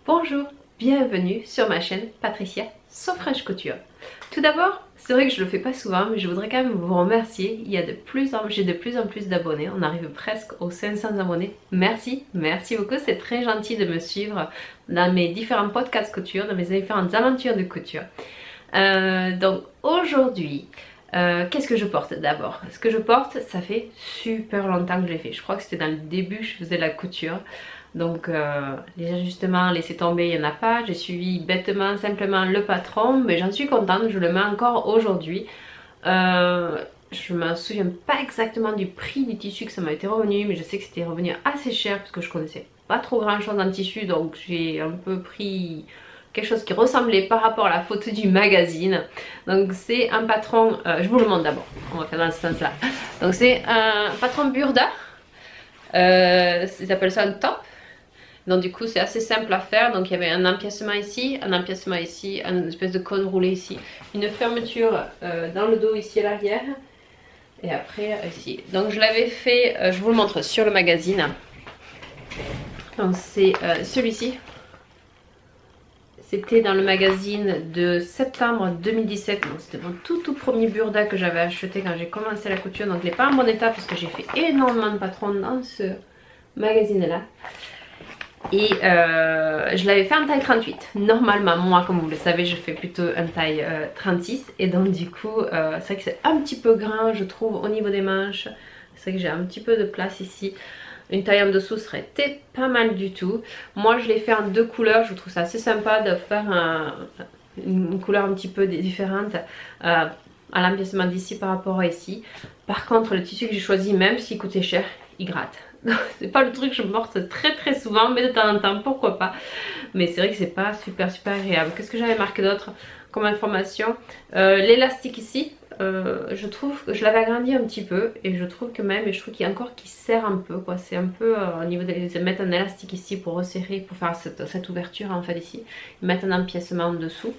Bonjour, bienvenue sur ma chaîne Patricia So French Couture. Tout d'abord, c'est vrai que je le fais pas souvent, mais je voudrais quand même vous remercier. J'ai de plus en plus d'abonnés, on arrive presque aux 500 abonnés. Merci beaucoup, c'est très gentil de me suivre dans mes différents podcasts couture, dans mes différentes aventures de couture. Donc aujourd'hui, qu'est-ce que je porte d'abord? Ce que je porte, ça fait super longtemps que je l'ai fait. Je crois que c'était dans le début que je faisais de la couture. Donc les ajustements, laissez tomber, il n'y en a pas. J'ai suivi bêtement, simplement le patron, mais j'en suis contente, je le mets encore aujourd'hui. Je ne me souviens pas exactement du prix du tissu que ça m'a été revenu, mais je sais que c'était revenu assez cher parce que je connaissais pas trop grand chose en tissu, donc j'ai un peu pris quelque chose qui ressemblait par rapport à la photo du magazine. Donc c'est un patron, je vous le montre d'abord, on va faire dans ce sens là. Donc c'est un patron Burda, ils appellent ça un top. Donc du coup c'est assez simple à faire. Donc il y avait un empiècement ici, une espèce de cône roulé ici, une fermeture dans le dos ici à l'arrière et après ici. Donc je l'avais fait, je vous le montre sur le magazine. Donc c'est celui-ci. C'était dans le magazine de septembre 2017. Donc c'était mon tout premier Burda que j'avais acheté quand j'ai commencé la couture. Donc il n'est pas en bon état parce que j'ai fait énormément de patrons dans ce magazine là. Et je l'avais fait en taille 38. Normalement, moi, comme vous le savez, je fais plutôt une taille 36. Et donc, du coup, c'est vrai que c'est un petit peu grand, je trouve, au niveau des manches. C'est vrai que j'ai un petit peu de place ici. Une taille en dessous serait pas mal du tout. Moi, je l'ai fait en deux couleurs. Je trouve ça assez sympa de faire une couleur un petit peu différente à l'empiècement d'ici par rapport à ici. Par contre, le tissu que j'ai choisi, même s'il coûtait cher, il gratte. C'est pas le truc que je porte très souvent, mais de temps en temps pourquoi pas. Mais c'est vrai que c'est pas super agréable. Qu'est-ce que j'avais marqué d'autre comme information? L'élastique ici, je trouve que je l'avais agrandi un petit peu et je trouve que même, je trouve qu'il y a encore qui serre un peu quoi. C'est un peu au niveau de mettre un élastique ici pour resserrer, pour faire cette ouverture en fait ici. Mettre un empiècement en dessous.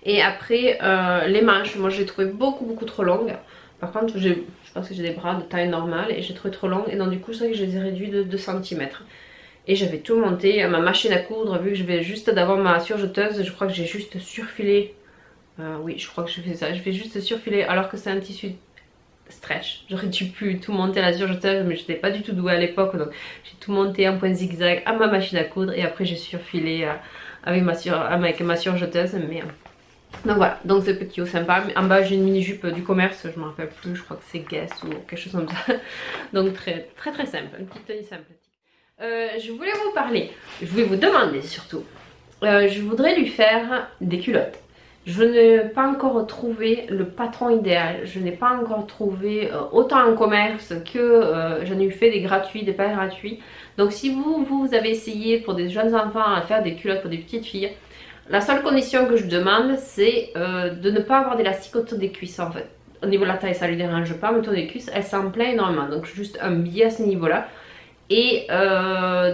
Et après les manches, moi je les trouvais beaucoup trop longues. Par contre je pense que j'ai des bras de taille normale et j'ai trouvé trop longues. Et donc du coup c'est vrai que je les ai réduits de 2 cm. Et j'avais tout monté à ma machine à coudre. Vu que je vais juste d'avoir ma surjeteuse, je crois que j'ai juste surfilé. Oui, je crois que je fais ça. Je vais juste surfiler alors que c'est un tissu stretch. J'aurais dû plus tout monter à la surjeteuse, mais je n'étais pas du tout douée à l'époque. Donc j'ai tout monté en point zigzag à ma machine à coudre. Et après j'ai surfilé avec ma surjeteuse. Mais donc voilà, donc c'est petit haut sympa. En bas j'ai une mini jupe du commerce, je me rappelle plus, je crois que c'est Guess ou quelque chose comme ça. Donc très simple, une petite tenue sympathique. Je voulais vous parler, je voulais vous demander surtout, je voudrais lui faire des culottes. Je n'ai pas encore trouvé le patron idéal, je n'ai pas encore trouvé autant en commerce que j'en ai eu fait des gratuits, des pas gratuits. Donc si vous avez essayé pour des jeunes enfants à faire des culottes pour des petites filles, la seule condition que je demande c'est de ne pas avoir d'élastique autour des cuisses en fait. Au niveau de la taille ça lui dérange pas, mais autour des cuisses elle s'en plaint énormément, donc juste un biais à ce niveau là. Et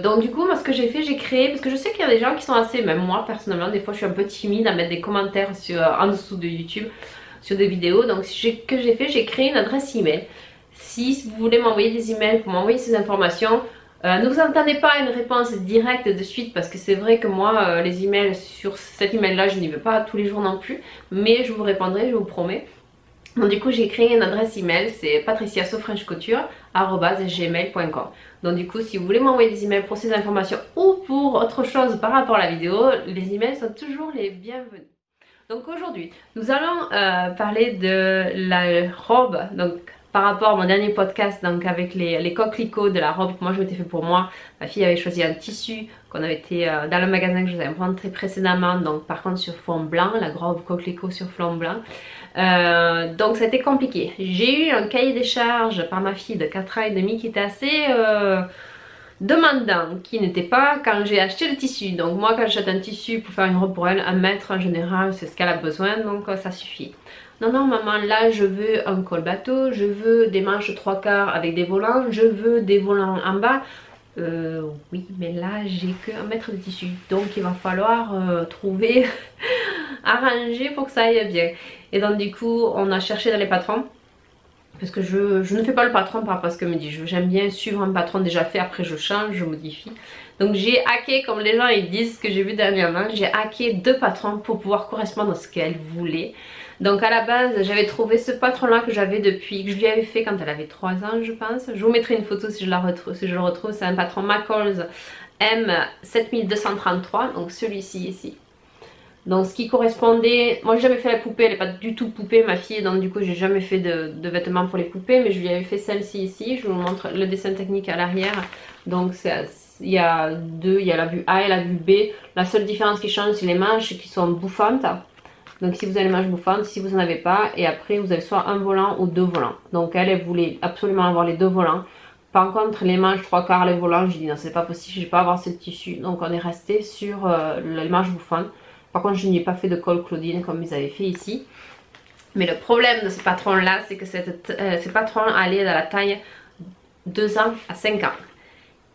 donc du coup moi ce que j'ai fait, j'ai créé, parce que je sais qu'il y a des gens qui sont assez, même moi personnellement des fois je suis un peu timide à mettre des commentaires en dessous de YouTube sur des vidéos. Donc ce que j'ai fait, j'ai créé une adresse email. Si vous voulez m'envoyer des emails pour m'envoyer ces informations, ne vous attendez pas à une réponse directe de suite, parce que c'est vrai que moi les emails sur cet email là je n'y vais pas tous les jours non plus, mais je vous répondrai, je vous promets. Donc du coup j'ai créé une adresse email, c'est patriciasofrenchcouture@gmail.com. Donc du coup si vous voulez m'envoyer des emails pour ces informations ou pour autre chose par rapport à la vidéo, les emails sont toujours les bienvenus. Donc aujourd'hui nous allons parler de la robe. Donc par rapport à mon dernier podcast, donc avec les coquelicots de la robe que moi je m'étais fait pour moi, ma fille avait choisi un tissu qu'on avait été dans le magasin que je vous avais montré précédemment, donc par contre sur fond blanc, la robe coquelicot sur fond blanc. Donc ça a été compliqué. J'ai eu un cahier des charges par ma fille de 4 ans et demi qui était assez demandant, qui n'était pas quand j'ai acheté le tissu. Donc moi quand j'achète un tissu pour faire une robe pour elle, 1 mètre en général c'est ce qu'elle a besoin, donc ça suffit. Non maman, là je veux un col bateau, je veux des manches 3/4 avec des volants, je veux des volants en bas. Oui mais là j'ai que 1 mètre de tissu, donc il va falloir trouver arranger pour que ça aille bien. Et donc du coup on a cherché dans les patrons Parce que je ne fais pas le patron par rapport à ce que me dit. J'aime bien suivre un patron déjà fait, après je change, je modifie. Donc j'ai hacké, comme les gens ils disent, ce que j'ai vu dernièrement, j'ai hacké 2 patrons pour pouvoir correspondre à ce qu'elle voulait. Donc à la base j'avais trouvé ce patron là que j'avais depuis, que je lui avais fait quand elle avait 3 ans je pense. Je vous mettrai une photo si je la retrouve, si je le retrouve. C'est un patron McCall's M7233, donc celui-ci ici. Donc ce qui correspondait, moi j'ai jamais fait la poupée, elle n'est pas du tout poupée ma fille, donc du coup j'ai jamais fait de vêtements pour les poupées, mais je lui avais fait celle-ci ici, je vous montre le dessin technique à l'arrière. Donc il y a deux, il y a la vue A et la vue B, la seule différence qui change c'est les manches qui sont bouffantes. Donc si vous avez les manches bouffantes, si vous n'en avez pas, et après vous avez soit un volant ou 2 volants. Donc elle voulait absolument avoir les 2 volants. Par contre les manches 3/4, les volants, j'ai dit non c'est pas possible, je vais pas avoir ce tissu. Donc on est resté sur les manches bouffantes. Par contre, je n'y ai pas fait de col Claudine comme ils avaient fait ici. Mais le problème de ce patron là, c'est que ce patron allait dans la taille 2 ans à 5 ans.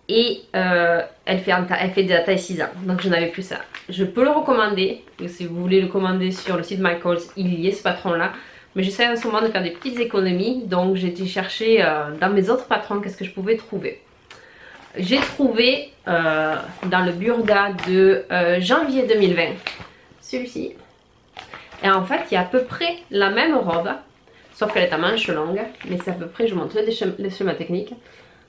Et elle fait de la taille 6 ans. Donc je n'avais plus ça. Je peux le recommander. Si vous voulez le commander sur le site McCall's, il y est ce patron là. Mais j'essaie en ce moment de faire des petites économies. Donc j'ai été chercher dans mes autres patrons qu'est-ce que je pouvais trouver. J'ai trouvé dans le Burda de janvier 2020 celui-ci. Et en fait il y a à peu près la même robe, sauf qu'elle est à manches longues, mais c'est à peu près, je vous montre le schéma technique.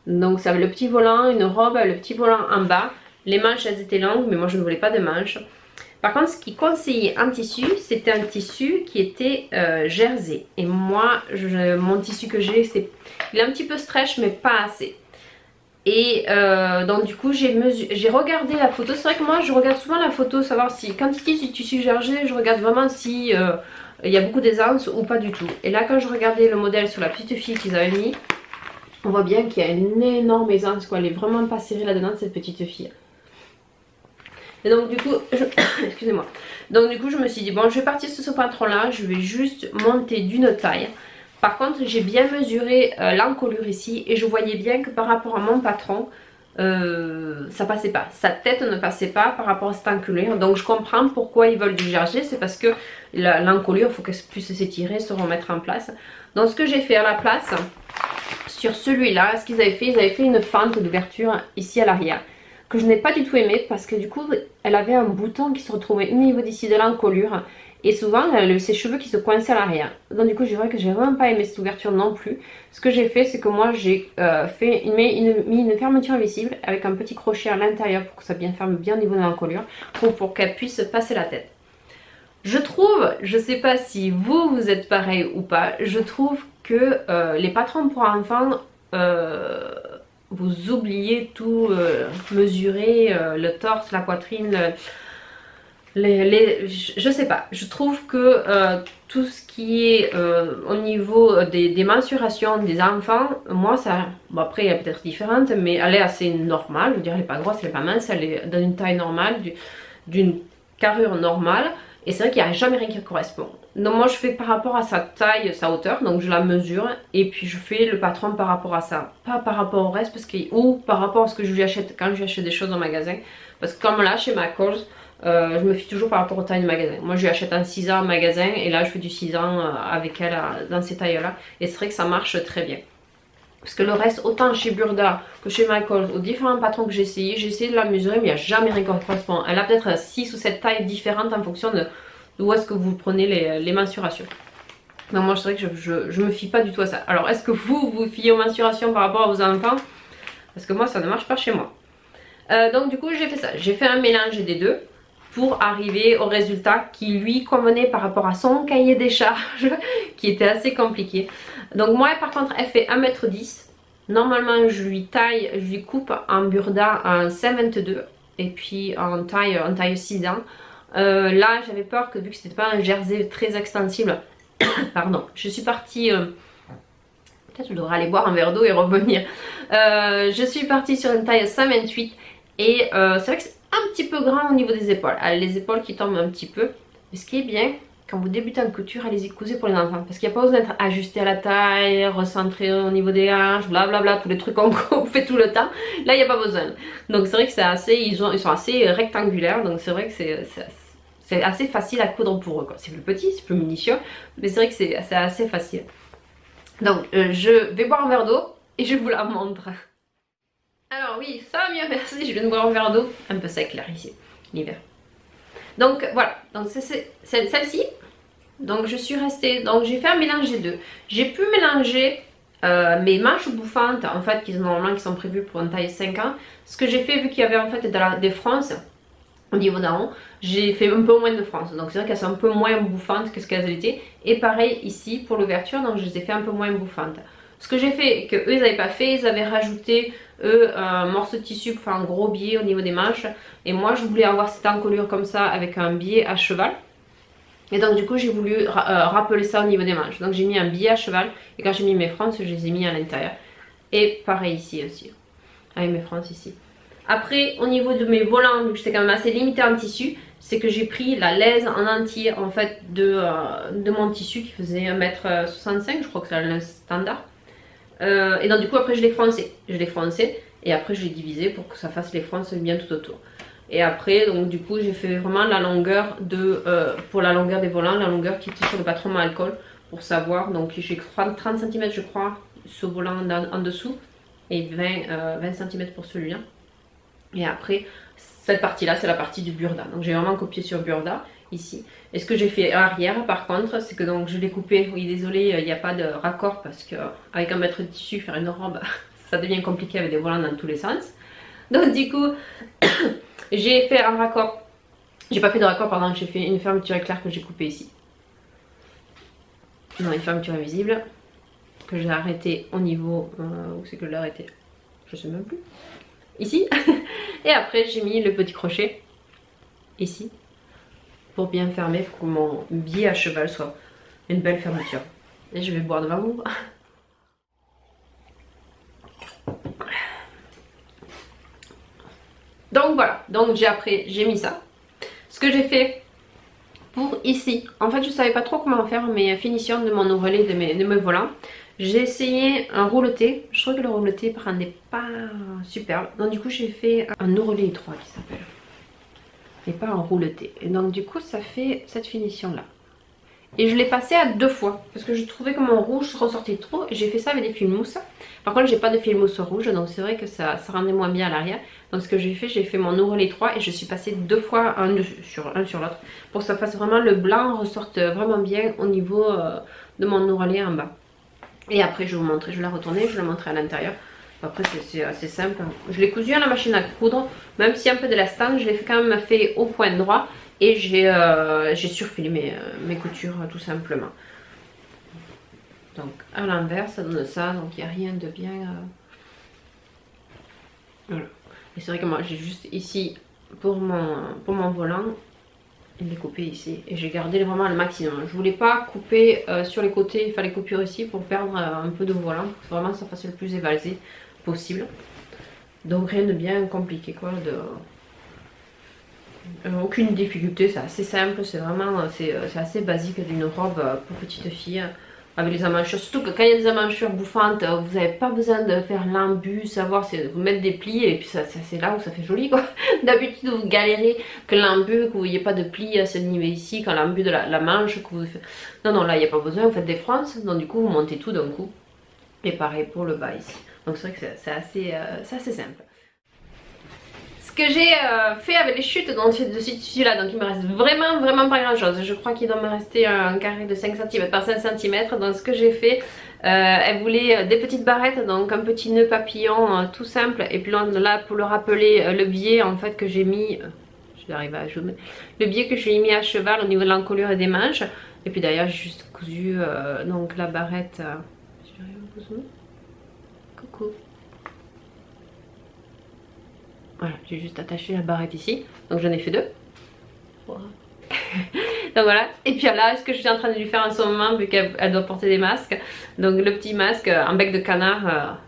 Donc ça avait le petit volant, une robe, le petit volant en bas, les manches elles étaient longues mais moi je ne voulais pas de manches. Par contre ce qui conseillait en tissu, c'était un tissu qui était jersey. Et moi mon tissu que j'ai, il est un petit peu stretch mais pas assez. Et donc du coup j'ai regardé la photo. C'est vrai que moi je regarde souvent la photo, savoir si quand ils disent du tissu jersey, je regarde vraiment si il y a beaucoup d'aisance ou pas du tout. Et là quand je regardais le modèle sur la petite fille qu'ils avaient mis, on voit bien qu'il y a une énorme aisance quoi. Elle est vraiment pas serrée là-dedans cette petite fille. Et donc du coup excusez-moi. Donc du coup je me suis dit bon je vais partir sur ce patron là, je vais juste monter d'une taille. Par contre j'ai bien mesuré l'encolure ici et je voyais bien que par rapport à mon patron ça passait pas, sa tête ne passait pas par rapport à cette encolure. Donc je comprends pourquoi ils veulent du jersey, c'est parce que l'encolure il faut qu'elle puisse s'étirer, se remettre en place. Donc ce que j'ai fait à la place sur celui-là, ce qu'ils avaient fait une fente d'ouverture ici à l'arrière que je n'ai pas du tout aimé parce que du coup elle avait un bouton qui se retrouvait au niveau d'ici de l'encolure. Et souvent, elle avait ses cheveux qui se coinçaient à l'arrière. Donc du coup, je vois que j'ai vraiment pas aimé cette ouverture non plus. Ce que j'ai fait, c'est que moi, j'ai mis une fermeture invisible avec un petit crochet à l'intérieur pour que ça ferme bien au niveau de l'encolure, pour qu'elle puisse passer la tête. Je trouve, je sais pas si vous êtes pareil ou pas, je trouve que les patrons pour enfants, vous oubliez tout mesurer, le torse, la poitrine, je sais pas, je trouve que tout ce qui est au niveau des mensurations des enfants, moi ça, bon après elle est peut-être différente mais elle est assez normale, je veux dire elle est pas grosse, elle est pas mince, elle est dans une taille normale, d'une carrure normale. Et c'est vrai qu'il n'y a jamais rien qui correspond. Donc moi je fais par rapport à sa taille, sa hauteur, donc je la mesure et puis je fais le patron par rapport à ça, pas par rapport au reste parce que, ou par rapport à ce que je lui achète quand je lui achète des choses au magasin. Parce que comme là chez McCall's, je me fie toujours par rapport aux tailles de magasin. Moi je lui achète un 6 ans au magasin et là je fais du 6 ans avec elle dans ces tailles là. Et c'est vrai que ça marche très bien. Parce que le reste, autant chez Burda que chez McCall's, aux différents patrons que j'ai essayé de la mesurer, mais il n'y a jamais rien qui correspond. Elle a peut-être 6 ou 7 tailles différentes en fonction de où est-ce que vous prenez les mensurations. Donc moi, c'est vrai que je me fie pas du tout à ça. Alors, est-ce que vous vous fiez aux mensurations par rapport à vos enfants? Parce que moi, ça ne marche pas chez moi. Donc du coup, j'ai fait ça. J'ai fait un mélange des deux pour arriver au résultat qui lui convenait par rapport à son cahier des charges qui était assez compliqué. Donc moi par contre elle fait 1m10. Normalement je lui coupe en Burda en 5,22 et puis en taille 6 ans. Là j'avais peur que vu que c'était pas un jersey très extensible, pardon, je suis partie... peut-être je devrais aller boire un verre d'eau et revenir. Je suis partie sur une taille 5,28 et c'est vrai que c'est un petit peu grand au niveau des épaules. Elle a les épaules qui tombent un petit peu. Mais ce qui est bien, quand vous débutez en couture, allez-y couser pour les enfants. Parce qu'il n'y a pas besoin d'être ajusté à la taille, recentré au niveau des hanches, blablabla, tous les trucs qu'on fait tout le temps. Là, il n'y a pas besoin. Donc c'est vrai que c'est assez, ils sont assez rectangulaires. Donc c'est vrai que c'est assez facile à coudre pour eux. C'est plus petit, c'est plus minutieux. Mais c'est vrai que c'est assez facile. Donc je vais boire un verre d'eau et je vous la montre. Alors oui, ça va mieux, merci, je viens de boire un verre d'eau. Un peu sec là, ici, l'hiver. Donc voilà, donc c'est celle-ci. Donc je suis restée, donc j'ai fait un mélange des deux. J'ai pu mélanger mes manches bouffantes, en fait, qui sont prévues pour une taille 5 ans. Ce que j'ai fait, vu qu'il y avait en fait des frances au niveau d'en haut, j'ai fait un peu moins de frances. Donc c'est vrai qu'elles sont un peu moins bouffantes que ce qu'elles étaient. Et pareil ici pour l'ouverture, donc je les ai fait un peu moins bouffantes. Ce que j'ai fait, que eux ils n'avaient pas fait, ils avaient rajouté eux un morceau de tissu pour faire un gros biais au niveau des manches. Et moi je voulais avoir cette encolure comme ça avec un biais à cheval. Et donc du coup j'ai voulu rappeler ça au niveau des manches. Donc j'ai mis un biais à cheval et quand j'ai mis mes frances, je les ai mis à l'intérieur. Et pareil ici aussi, avec mes frances ici. Après au niveau de mes volants, vu que j'étais quand même assez limitée en tissu, c'est que j'ai pris la laise en entier en fait de mon tissu qui faisait 1,65 m, je crois que c'est le standard. Et donc du coup après je l'ai froncé. Et après je l'ai divisé pour que ça fasse les fronces bien tout autour. Et après donc du coup j'ai fait vraiment la longueur pour la longueur des volants, la longueur qui était sur le patron alcool pour savoir. Donc j'ai 30 cm je crois ce volant en dessous et 20 cm pour celui-là. Et après cette partie là c'est la partie du burda. Donc j'ai vraiment copié sur burda ici. Et ce que j'ai fait arrière par contre, c'est que donc je l'ai coupé. Oui désolé, il n'y a pas de raccord parce que avec un mètre de tissu faire une robe ça devient compliqué avec des volants dans tous les sens. Donc du coup j'ai fait un raccord. J'ai pas fait de raccord pardon, j'ai fait une fermeture éclair que j'ai coupée ici. Non, une fermeture invisible que j'ai arrêtée au niveau où c'est que je l'ai arrêté, je sais même plus. Ici. Et après j'ai mis le petit crochet ici pour bien fermer, pour que mon biais à cheval soit une belle fermeture. Et je vais boire devant vous. Donc voilà, donc j'ai mis ça. Ce que j'ai fait pour ici, en fait je savais pas trop comment faire mes finitions de mon ourlet de mes volants. J'ai essayé un rouleté, je trouve que le rouleté prenait pas superbe. Donc du coup j'ai fait un ourlet étroit qui s'appelle. Et pas un rouleté. Et donc du coup ça fait cette finition là. Et je l'ai passé à 2 fois parce que je trouvais que mon rouge ressortait trop et j'ai fait ça avec des fils mousse. Par contre j'ai pas de fil mousse rouge donc c'est vrai que ça rendait moins bien à l'arrière. Donc ce que j'ai fait mon ourlet 3 et je suis passée 2 fois un sur l'autre pour que ça fasse vraiment le blanc ressorte vraiment bien au niveau de mon ourlet en bas. Et après je vais vous montrer, je vais la retourner, je vais la montrer à l'intérieur. Après c'est assez simple. Je l'ai cousu à la machine à coudre, même si un peu de la stand, je l'ai quand même fait au point droit. Et j'ai surfilé mes coutures tout simplement. Donc à l'envers ça donne ça, donc il n'y a rien de bien... Voilà. Et c'est vrai que moi j'ai juste ici pour mon volant, il est coupé ici. Et j'ai gardé vraiment le maximum. Je voulais pas couper sur les côtés, il fallait coupure ici pour perdre un peu de volant. Pour que vraiment ça fasse le plus évasé possible. Donc rien de bien compliqué quoi. Aucune difficulté, c'est assez simple, c'est vraiment c'est assez basique d'une robe pour petite fille avec les emmanchures. Surtout que quand il y a des emmanchures bouffantes, vous n'avez pas besoin de faire l'embu, savoir vous mettre des plis et puis c'est là où ça fait joli quoi. D'habitude vous galérez que l'embu, que vous n'ayez pas de plis à ce niveau ici, quand l'embu de la manche que vous... Non là il n'y a pas besoin, vous faites des frances, donc du coup vous montez tout d'un coup. Et pareil pour le bas ici. Donc c'est vrai que c'est assez simple. Ce que j'ai fait avec les chutes de ce tissu là, donc il me reste vraiment pas grand chose. Je crois qu'il doit me rester un carré de 5 cm par 5 cm. Donc ce que j'ai fait, elle voulait des petites barrettes, donc un petit nœud papillon tout simple. Et puis là pour le rappeler, le biais en fait que j'ai mis, je vais arriver à zoomer, le biais que j'ai mis à cheval au niveau de l'encolure et des manches. Et puis d'ailleurs j'ai juste cousu donc la barrette, je vais arriver à vous zoomer. Coucou. Voilà, j'ai juste attaché la barrette ici, donc j'en ai fait 2. Wow. Donc voilà, et puis là, ce que je suis en train de lui faire en ce moment, vu qu'elle doit porter des masques, donc le petit masque en bec de canard,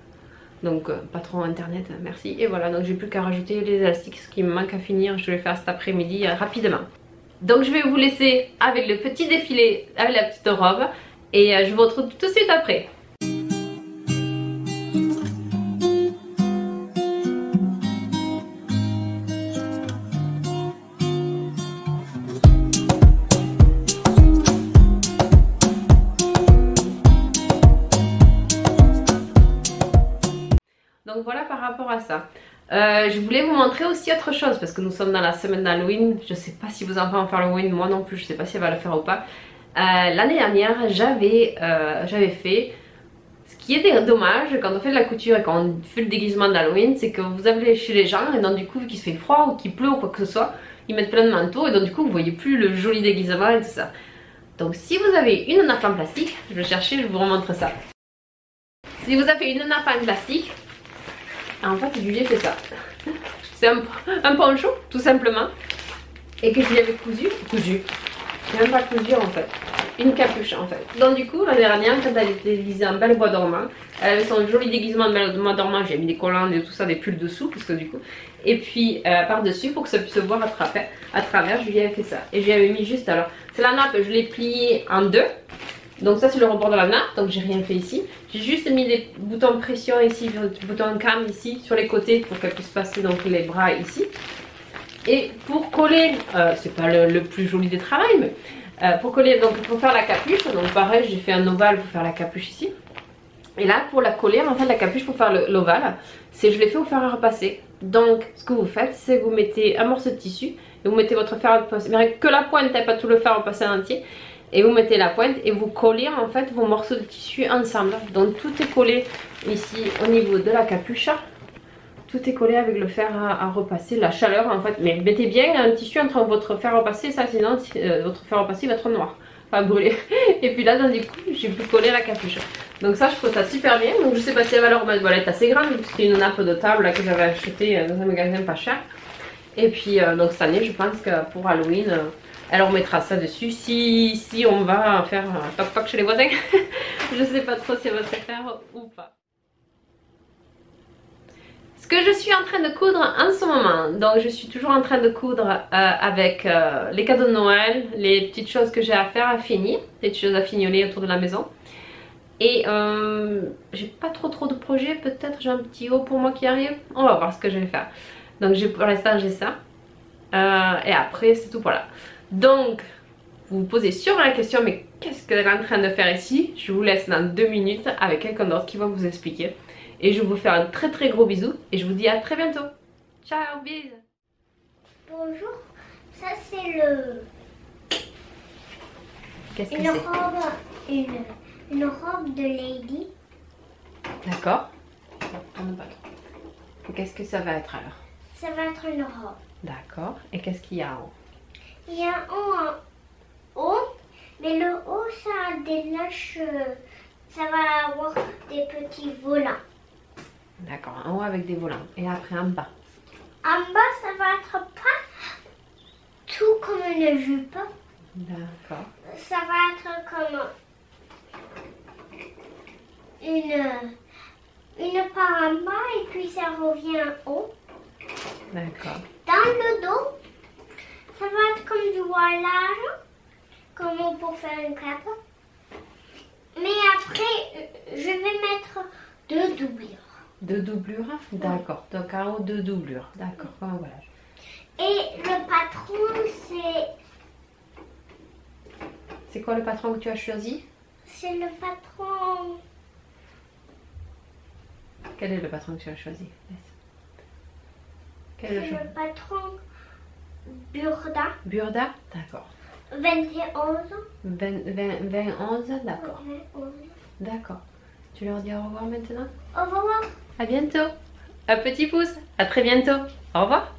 donc patron internet, merci. Et voilà, donc j'ai plus qu'à rajouter les élastiques, ce qui me manque à finir, je vais le faire cet après-midi rapidement. Donc je vais vous laisser avec le petit défilé, avec la petite robe, et je vous retrouve tout de suite après. ça. Je voulais vous montrer aussi autre chose parce que nous sommes dans la semaine d'Halloween. Je sais pas si vos enfants vont faire Halloween, moi non plus, je sais pas si elle va le faire ou pas. L'année dernière, j'avais fait ce qui est dommage quand on fait de la couture et quand on fait le déguisement d'Halloween, c'est que vous allez chez les gens et donc du coup, vu qu'il se fait froid ou qu'il pleut ou quoi que ce soit, ils mettent plein de manteaux et donc du coup, vous voyez plus le joli déguisement et tout ça. Donc si vous avez une nappe en plastique, je vais chercher, je vous remontre ça. Si vous avez une nappe en plastique, en fait, Julie fait ça. C'est un poncho, tout simplement. Et que je lui avais cousu. J'ai même pas cousu en fait. Une capuche en fait. Donc du coup, l'année dernière, quand elle était déguisée en belle bois dormant, elle avait son joli déguisement de belle bois dormant. J'ai mis des collants et tout ça, des pulls dessous, parce que du coup. Et puis par-dessus, pour que ça puisse se voir à travers, je lui avais fait ça. Et je lui avais mis juste, alors, c'est la nappe, je l'ai pliée en deux. Donc ça c'est le rebord de la nappe, donc j'ai rien fait ici. J'ai juste mis des boutons pression ici, des boutons cam ici sur les côtés pour qu'elle puisse passer donc les bras ici. Et pour coller, c'est pas le plus joli des travaux, mais pour coller, donc pour faire la capuche, donc pareil j'ai fait un ovale pour faire la capuche ici. Et là pour la coller, en fait la capuche pour faire l'ovale, c'est je l'ai fait au fer à repasser. Donc ce que vous faites, c'est que vous mettez un morceau de tissu et vous mettez votre fer à repasser, mais que la pointe, pas tout le fer à repasser en entier. Et vous mettez la pointe et vous collez en fait vos morceaux de tissu ensemble. Donc tout est collé ici au niveau de la capuche. Tout est collé avec le fer à repasser, la chaleur en fait. Mais mettez bien un tissu entre votre fer à repasser, ça sinon votre fer à repasser va être noir, va brûler. Et puis là, dans du coup, j'ai pu coller la capuche. Donc ça, je trouve ça super bien. Donc je sais pas si elle va leur remettre, voilà, elle est assez grande puisque c'est une nappe de table là, que j'avais achetée dans un magasin pas cher. Et puis donc cette année, je pense que pour Halloween, elle remettra ça dessus si on va faire toc toc chez les voisins. Je sais pas trop si elle va se faire ou pas. Ce que je suis en train de coudre en ce moment, donc je suis toujours en train de coudre avec les cadeaux de Noël, les petites choses que j'ai à faire à finir, les petites choses à fignoler autour de la maison. Et j'ai pas trop de projets, peut-être j'ai un petit haut pour moi qui arrive, on va voir ce que je vais faire. Donc pour l'instant j'ai ça, et après c'est tout, voilà. Donc vous vous posez sûrement la question, mais qu'est-ce qu'elle est en train de faire ici? Je vous laisse dans 2 minutes avec quelqu'un d'autre qui va vous expliquer. Et je vous fais un très gros bisou et je vous dis à très bientôt. Ciao, bisous. Bonjour, ça c'est le... Qu'est-ce que c'est? Une robe de lady. D'accord. Qu'est-ce que ça va être alors? Ça va être une robe. D'accord. Et qu'est-ce qu'il y a en haut? Il y a en haut, mais le haut ça a des lâches, ça va avoir des petits volants. D'accord, en haut avec des volants. Et après en bas? En bas ça va être pas tout comme une jupe. D'accord. Ça va être comme une part en bas et puis ça revient en haut. D'accord. Dans le dos, ça va être comme du voilage, comme pour faire une cape. Mais après, je vais mettre 2 doublures. 2 doublures? D'accord. Donc en haut 2 doublures. D'accord, comme un voilage. Et le patron, c'est... C'est quoi le patron que tu as choisi? C'est le patron... Quel est le patron que tu as choisi? Quel C'est est le patron Burda. Burda? D'accord. 21. 2011? D'accord. 21. D'accord. Tu leur dis au revoir maintenant? Au revoir. À bientôt. Un petit pouce. À très bientôt. Au revoir.